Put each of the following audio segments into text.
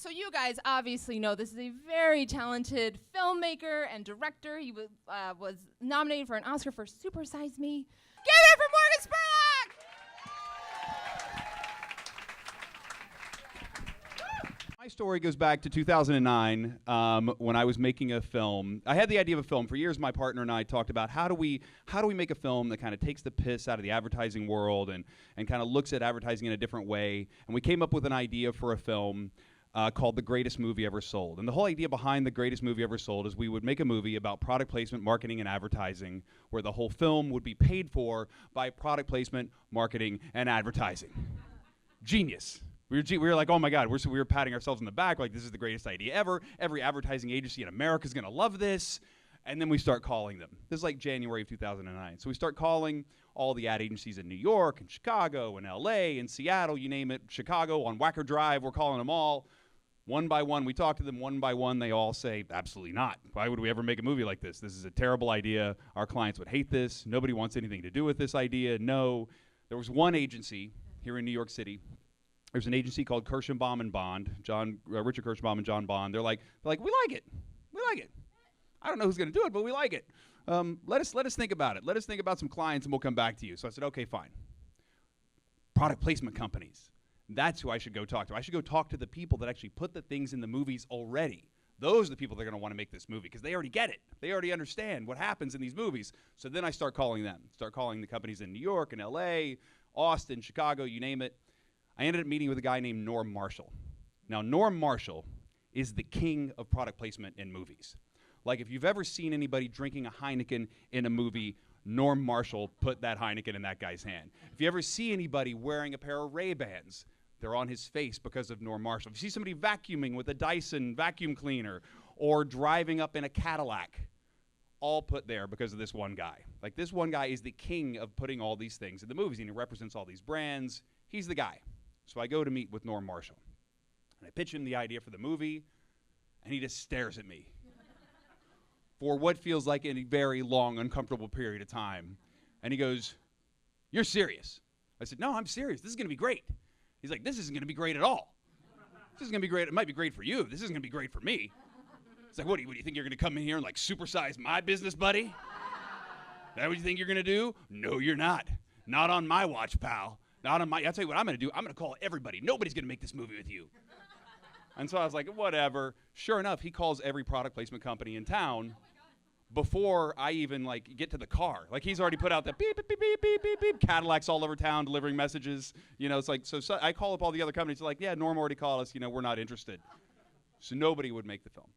So you guys obviously know this is a very talented filmmaker and director. He was nominated for an Oscar for Super Size Me. Give it for Morgan Spurlock! My story goes back to 2009 when I was making a film. I had the idea of a film. For years, my partner and I talked about how do we make a film that kind of takes the piss out of the advertising world and kind of looks at advertising in a different way. And we came up with an idea for a film called The Greatest Movie Ever Sold. And the whole idea behind The Greatest Movie Ever Sold is we would make a movie about product placement, marketing, and advertising, where the whole film would be paid for by product placement, marketing, and advertising. Genius. We were like, oh my God, we were patting ourselves on the back like this is the greatest idea ever. Every advertising agency in America is going to love this. And then we start calling them. This is like January of 2009. So we start calling all the ad agencies in New York and Chicago and LA and Seattle, you name it, Chicago on Wacker Drive, we're calling them all. One by one, we talk to them one by one, they all say, absolutely not. Why would we ever make a movie like this? This is a terrible idea. Our clients would hate this. Nobody wants anything to do with this idea. No. There was one agency here in New York City. There's an agency called Kirschenbaum and Bond, Richard Kirschenbaum and John Bond. They're like, we like it. We like it. I don't know who's going to do it, but we like it. Let us think about it. Let us think about some clients, and we'll come back to you. So I said, okay, fine. Product placement companies. That's who I should go talk to. I should go talk to the people that actually put the things in the movies already. Those are the people that are going to want to make this movie because they already get it. They already understand what happens in these movies. So then I start calling them. Start calling the companies in New York and LA, Austin, Chicago, you name it. I ended up meeting with a guy named Norm Marshall. Now, Norm Marshall is the king of product placement in movies. Like, if you've ever seen anybody drinking a Heineken in a movie, Norm Marshall put that Heineken in that guy's hand. If you ever see anybody wearing a pair of Ray-Bans, they're on his face because of Norm Marshall. If you see somebody vacuuming with a Dyson vacuum cleaner or driving up in a Cadillac, all put there because of this one guy. Like, this one guy is the king of putting all these things in the movies, and he represents all these brands. He's the guy. So I go to meet with Norm Marshall. And I pitch him the idea for the movie, and he just stares at me for what feels like a very long, uncomfortable period of time. And he goes, "You're serious?" I said, "No, I'm serious. This is going to be great." He's like, "This isn't going to be great at all. This is going to be great. It might be great for you. This isn't going to be great for me." It's like, what do you think you're going to come in here and like supersize my business, buddy? That what you think you're going to do? No, you're not. Not on my watch, pal. Not on my, I'll tell you what I'm going to do. I'm going to call everybody. Nobody's going to make this movie with you. And so I was like, whatever. Sure enough, he calls every product placement company in town before I even like get to the car. Like, he's already put out the beep, beep, beep, beep, beep, beep, beep. Cadillacs all over town delivering messages. You know, it's like, so I call up all the other companies. They're like, yeah, Norm already called us. You know, we're not interested. So nobody would make the film.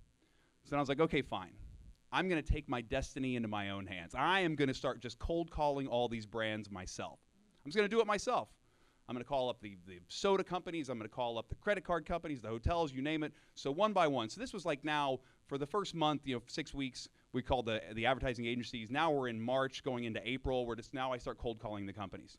So then I was like, okay, fine. I'm going to take my destiny into my own hands. I am going to start just cold calling all these brands myself. I'm just going to do it myself. I'm going to call up the soda companies. I'm going to call up the credit card companies, the hotels, you name it. So one by one. So this was like now, for the first month, 6 weeks, we called the advertising agencies. Now we're in March, going into April. Now I start cold calling the companies.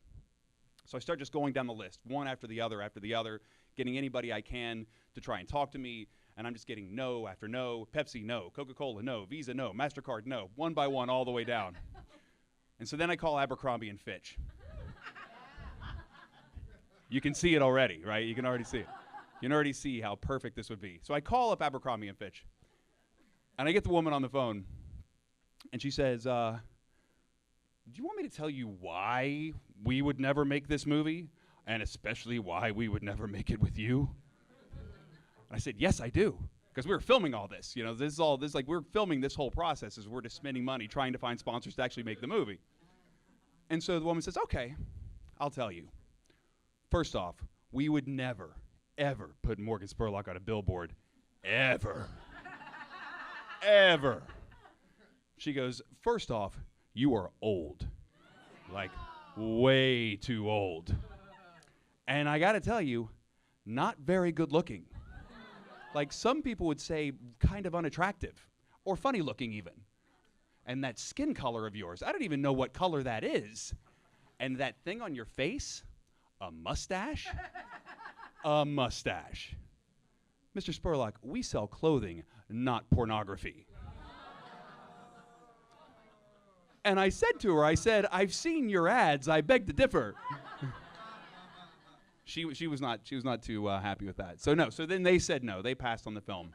So I start just going down the list, one after the other, getting anybody I can to try and talk to me. And I'm just getting no after no. Pepsi, no. Coca-Cola, no. Visa, no. MasterCard, no. One by one, all the way down. And so then I call Abercrombie and Fitch. You can see it already, right? You can already see it. You can already see how perfect this would be. So I call up Abercrombie and Fitch. And I get the woman on the phone. And she says, do you want me to tell you why we would never make this movie? And especially why we would never make it with you? And I said, yes, I do. Because we were filming all this. You know, we're filming this whole process as we're just spending money trying to find sponsors to actually make the movie. And so the woman says, okay, I'll tell you. First off, we would never, ever put Morgan Spurlock on a billboard. Ever. Ever. She goes, first off, you are old. Like, way too old. And I got to tell you, not very good looking. Like, some people would say kind of unattractive or funny looking even. And that skin color of yours, I don't even know what color that is. And that thing on your face, a mustache? A mustache. Mr. Spurlock, we sell clothing, not pornography. And I said to her, I've seen your ads, I beg to differ. she was not too happy with that. So no. So then they said no. They passed on the film.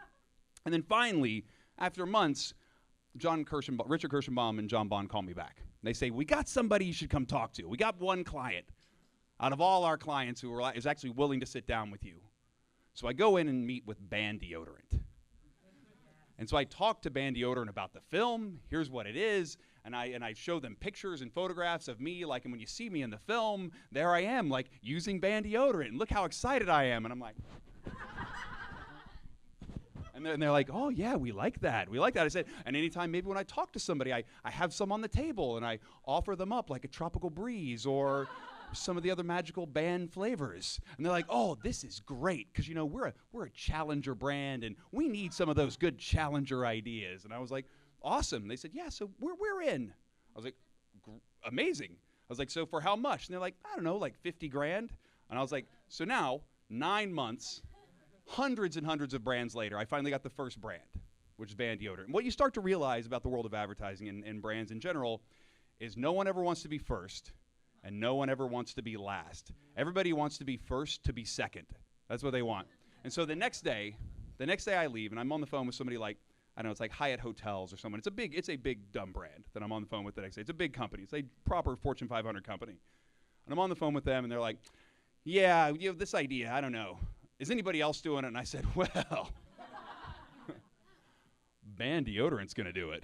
And then finally, after months, Richard Kirschenbaum and John Bond call me back. They say, we got somebody you should come talk to. We got one client out of all our clients who is actually willing to sit down with you. So I go in and meet with Band Deodorant. And so I talk to Band Deodorant about the film. Here's what it is. And I show them pictures and photographs of me, like, and when you see me in the film, there I am, like, using Band Deodorant. And look how excited I am. And I'm like... And they're like, oh, yeah, we like that. We like that. I said, and anytime maybe when I talk to somebody, I have some on the table, and I offer them up like a tropical breeze or some of the other magical Band flavors. And they're like, oh, this is great, because, you know, we're a challenger brand, and we need some of those good challenger ideas. And I was like, awesome. They said, yeah, so we're in. I was like, amazing. I was like, so for how much? And they're like, I don't know, like 50 grand. And I was like, so now, 9 months, hundreds and hundreds of brands later, I finally got the first brand, which is Band Deodorant. And what you start to realize about the world of advertising and brands in general is no one ever wants to be first, and no one ever wants to be last. Everybody wants to be first to be second. That's what they want. And so the next day I leave, and I'm on the phone with somebody like, I don't know, it's like Hyatt Hotels or someone. It's a big dumb brand that I'm on the phone with the next day. It's a big company. It's a proper Fortune 500 company. And I'm on the phone with them, and they're like, yeah, you have this idea, I don't know. Is anybody else doing it? And I said, well, Band Deodorant's going to do it.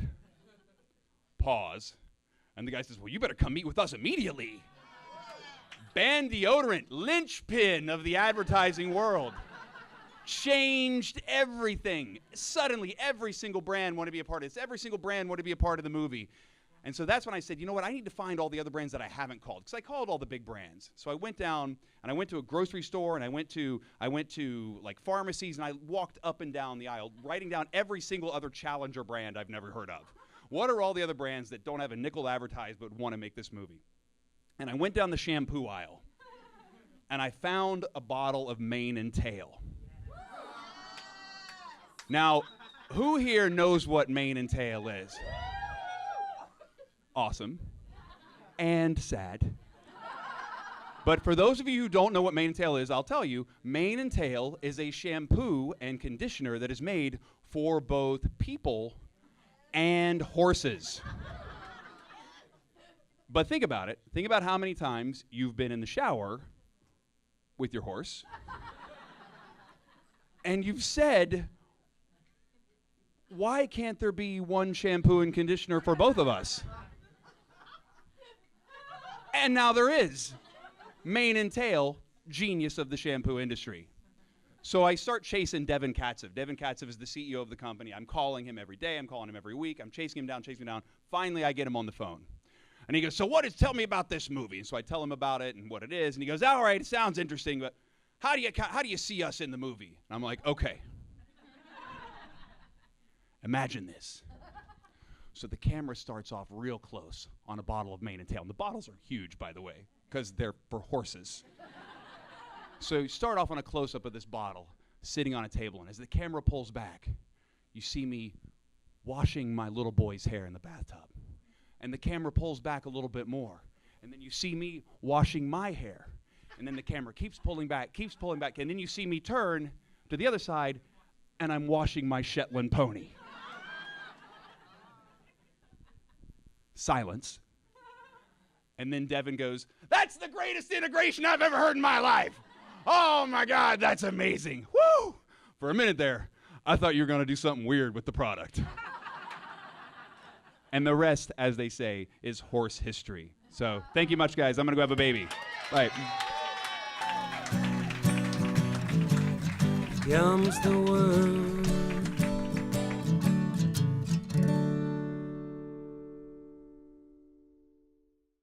Pause. And the guy says, well, you better come meet with us immediately. Band Deodorant, linchpin of the advertising world. Changed everything. Suddenly, every single brand wanted to be a part of this. Every single brand wanted to be a part of the movie. And so that's when I said, you know what, I need to find all the other brands that I haven't called, because I called all the big brands. So I went down, and I went to a grocery store, and I went to like pharmacies, and I walked up and down the aisle, writing down every single other challenger brand I've never heard of. What are all the other brands that don't have a nickel advertised but want to make this movie? And I went down the shampoo aisle, and I found a bottle of Mane and Tail. Now, who here knows what Mane and Tail is? Awesome and sad. But for those of you who don't know what Mane and Tail is, I'll tell you, Mane and Tail is a shampoo and conditioner that is made for both people and horses. But think about it. Think about how many times you've been in the shower with your horse and you've said, why can't there be one shampoo and conditioner for both of us? And now there is. Mane and Tail, genius of the shampoo industry. So I start chasing Devin Katzev. Devin Katzev is the CEO of the company. I'm calling him every day. I'm calling him every week. I'm chasing him down. Finally, I get him on the phone. And he goes, so tell me about this movie. And so I tell him about it and what it is. And he goes, all right, it sounds interesting, but how do you see us in the movie? And I'm like, okay. Imagine this. So the camera starts off real close on a bottle of Mane and Tail. And the bottles are huge, by the way, because they're for horses. So you start off on a close-up of this bottle sitting on a table. And as the camera pulls back, you see me washing my little boy's hair in the bathtub. And the camera pulls back a little bit more. And then you see me washing my hair. And then the camera keeps pulling back. And then you see me turn to the other side, and I'm washing my Shetland pony. Silence. And then Devin goes, that's the greatest integration I've ever heard in my life. Oh my God, that's amazing. Woo! For a minute there, I thought you were going to do something weird with the product. And the rest, as they say, is horse history. So thank you much, guys. I'm going to go have a baby. Bye. Comes the world